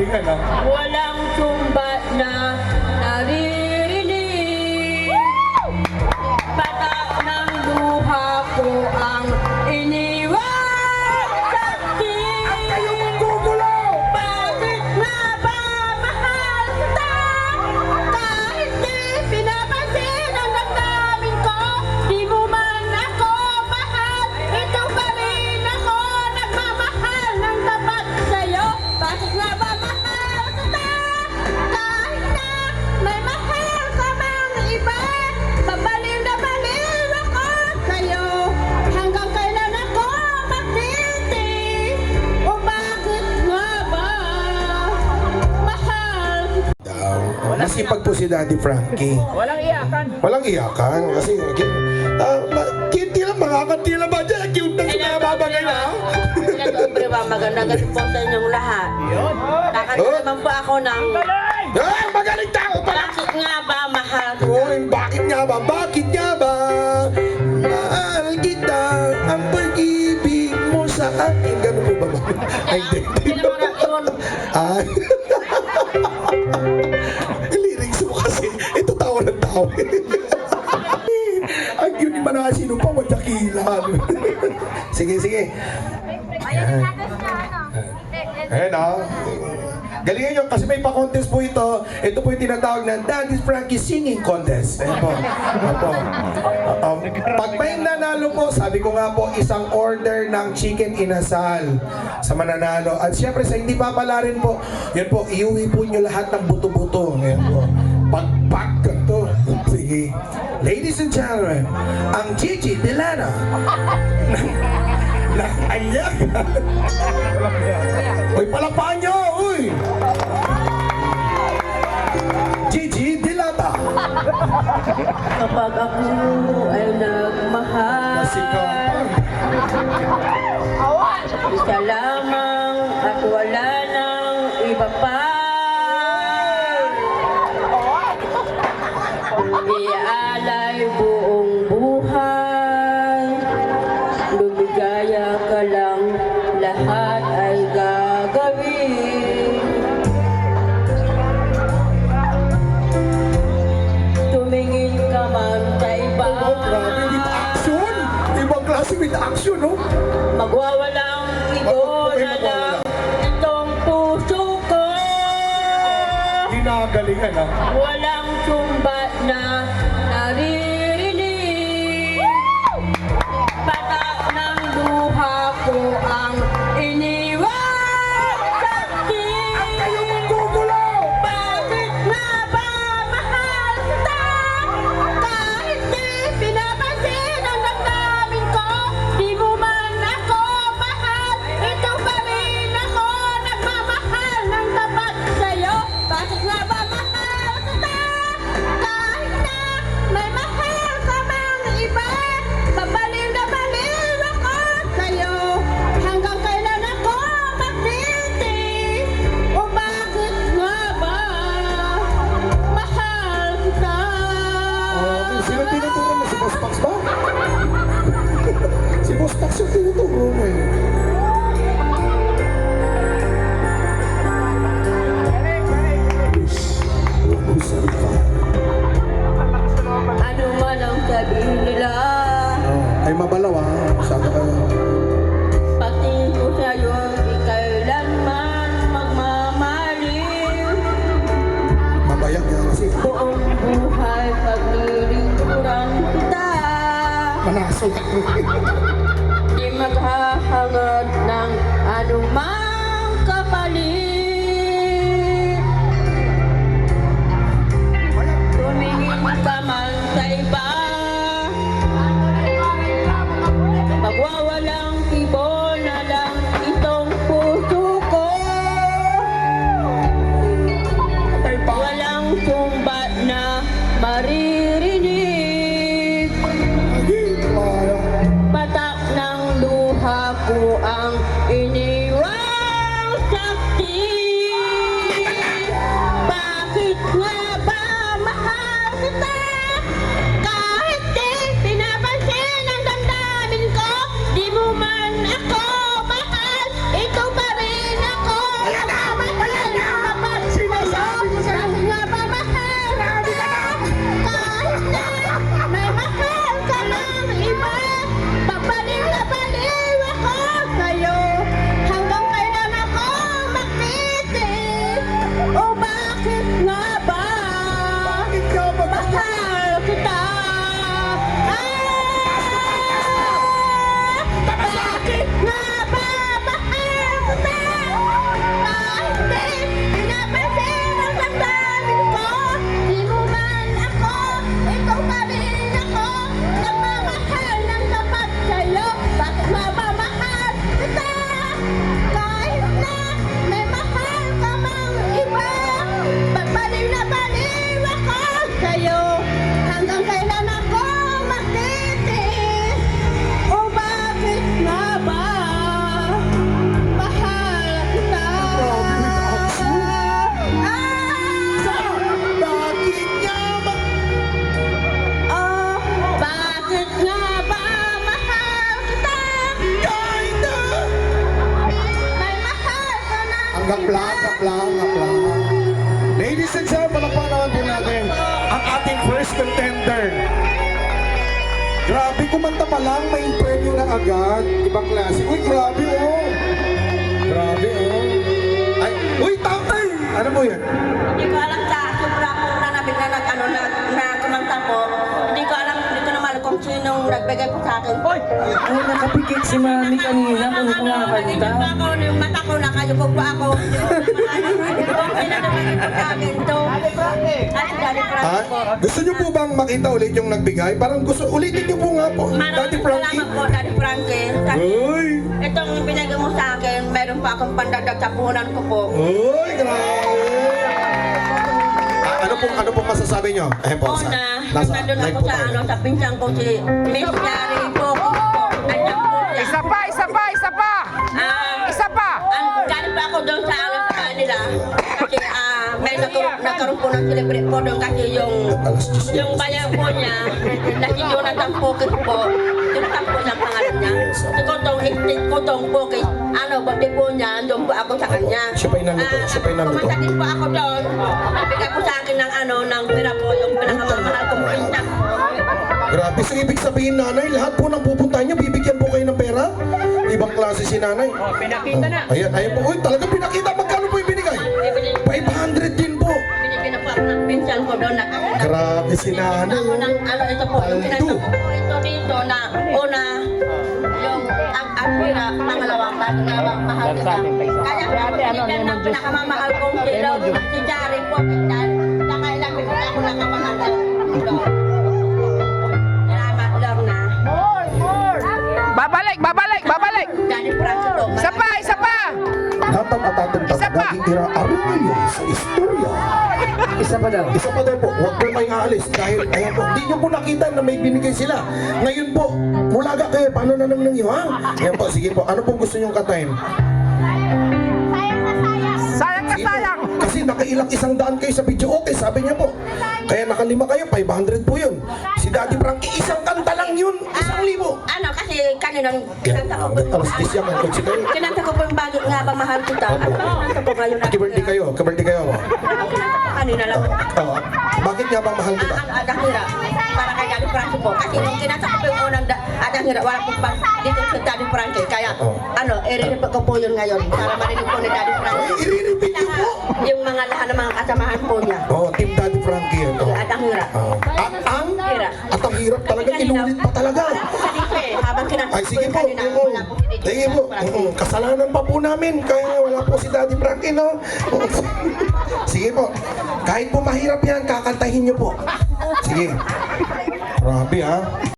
Nagalingan ah. Walang sumbat na naririnig. Patak ng luha ko ang iniwan saksi. Ayun, gugulo! Bakit nga ba mahal kita? Kahit di pinapansin ang damdamin ko, di mo man ako mahal. Ito pa rin ako nagmamahal ng tapat sa'yo. Bakit nga ba mahal kita? Kahit na may mahal ka mang iba, babaliw na baliw ako sa'yo. Hanggang kailan ako magtitiis? O bakit nga ba mahal kita? Masipag po si Daddy Frankie. Walang iyakan. Walang iyakan kasi cute lang, makakatila ba dyan? Cute na siya, babagay na. Pinag-ubre ba maganda? Ganun po sa inyong lahat. Yun. Kakanta naman po ako ng Galing! Magaling tao pala! bakit nga ba mahal kita? Uy, bakit nga ba? Bakit nga ba? Mahal kita, ang pag-ibig mo sa akin. Ganun po ba? Ay, hindi. Hindi naman yun. Ay. Lyrics mo kasi. Ito tawa ng tao. Ay, yun yung mga sino pa, madakilan. Sige, sige. Ayan o. Galingan nyo kasi may pa-contest po ito. Ito po yung tinatawag na Daddy Frankie Singing Contest. Ayan po. Opo. Pag may nanalo po, sabi ko nga po, isang order ng chicken inasal sa mananalo. At syempre sa hindi papala rin po, yan po, iuwi po nyo lahat ng buto-buto. Ayan po. Pag-pack to. Sige. Ladies and gentlemen, ang Gigi Delana na ayan. Uy, palapaan nyo! Uy! Gigi Dilata. Kapag ako ay nagmahal, Nasikapan. isa lamang at wala nang iba pa. Iaalay buong buhay, lumigaya ka lang, lahat ay gagawin. Tumingin ka man sa iba, Grabe, with action! Ibang klase with action, no? magwawalang igo na lang itong puso ko. Ginagalingan, ha? Walang sumbat na naririnig. Patak ng luha ko ang iniwan saksi. Ayun, gugulo! Bakit nga ba mahal kita? Kahit di pinapansin ang damdamin ko, di mo man ako mahal. Ito pa rin ako nagmamahal ng tapat sa'yo. Bakit nga ba mahal kita? Kahit na may mahal ka mang iba, babaliw na baliw ako sa'yo. Hanggang kailan ako magtitiis? O bakit nga ba mahal kita? Sino tinuturo mo? Si Boss Pax ba? Si Boss Pax yung tinuturo mo, eh. Ano man ang sabihin nila, Ay, mabalaw, ha? Sabi kayo. pagtingin ko sa'yo, di kailanman magmamaliw. Mabayak yan kasi. Buong buhay paglilingkuran kita. Manaso. Di maghahangad ng anumang kapalit. Tumingin ka man sa iba, magwawalang ibo na lang itong puso ko. Ay, pa. Walang sumbat na maririnig. Ay, kaya. Patak ng luha ko ang iniwang saksi. Bakit nga ba mahal kita? Kahit di pinapansin ang damdamin ko, di mo man ako mahal. Ito pa rin ako nagmamahal Gaplang. Ladies and gentlemen, palakpakan naman po natin ang ating first contender. Grabe, kumanta pa lang, may premyo na agad. Ibang klase. Uy, grabe oh. Grabe oh. Ay, uy, tatay! Ano po yan? Hindi ko alam sa sobra po na kumanta po. Hindi ko na malam kung sinong nagbigay po sa akin. Hoy! Ay, nakapikit si Mami kanina kung kumakanta. Yung mata ko na kayo po ako. Okay na naman po sa akin to. At Daddy Frankie Ah, po. gusto niyo po bang makita ulit yung nagbigay? Parang gusto, ulitin niyo po nga po. Daddy Maraming Frankie. salamat po, Daddy Frankie. Kasi Uy! itong binigay mo sa akin, meron pa akong pandagdag sa puhunan ko po. Uy, grabe! Ano pong masasabi niyo? Ayan po, Una, nasa nandun live ako po sa tayo. sa pinsang ko si Miss Gary po. Anak po siya. Isa pa! Isa pa! Galing pa ako doon sa kanila. Kasi may nagkaroon po ng celebrate po doon kasi Alas 10 yung bayan po niya, na si Jonathan Pokis po, Jonathan po ang pangalan niya. Si Kotong Pokis, birthday po niya, doon po ako sa kanya. Siya pa yung nandito, siya pa yung nandito. Kumanta din po ako doon. Nabigay po sa akin ng pera po, yung pinakamamahal kong pinsan. Grabe, so ibig sabihin nanay, lahat po ng pupuntahan niyo, bibigyan po kayo ng pera? Ibang klase si nanay. Pinakita na. Ayan po. Uy, talagang pinakita. Magkano po yung binigay? 500 din po. Binigyan po ako ng pinsan ko doon. Grabe si nanay. Ako oh. ng ito po, yung pinasa ko po ito dito na una, yung ang pera, pangalawang mahal kita. Kaya po ako binigyan ng pinakamamahal kong kilo, si Jari po, pinsan. Nakailang minutes ako nakamahal na. Salamat, Lorna. Babalik! Daddy Frankie po. Isa pa! Lahat ng matatandang Isa pa. naging araw sa istorya. Isa pa daw. Isa pa daw po, huwag po kayong aalis dahil ayan po, hindi niyo po nakita na may binigay sila. Ngayon po, mulaga kayo, paano na nang niyo ha? Ayan po, sige po, ano pong gusto niyong katayin? Sayang! Kasi nakailang 100 kayo sa video, okay, sabi niya po. Kaya nakalima kayo, 500 po yun. Si Daddy Frankie, isang kanta lang yun, 1,000. Ano, kasi kaninang kinanta ko po. Alas 10 yan, ang kotse kayo. Kinanta ko po yung bagay nga ba mahal kita. Ano ba kinanta ko ngayon? Happy birthday kayo. Kanina lang. Oh, bakit nga ba mahal kita? Adahira. Para kay Daddy Frankie po. Kasi nung kinanta ko po yung unang Adahira, wala po pa dito sa Daddy Frankie. Kaya, i-repeat ko po yun ngayon. Para marinig po ni Daddy Frankie. I-repeat niyo po. Yung mga lahat ng mga kasamahan po niya. Oh, Team Daddy Frankie yun. Oh. Adahira. At ang hirap talaga, inulit pa talaga. Habang kinanta Ay, ko sige yung po. kanina, wala po dito. Sige po. Kasalanan pa po namin. Kaya wala po si Daddy Frankie, no? Sige po. Kahit po mahirap yan, kakantahin niyo po. Sige. Grabe, ha?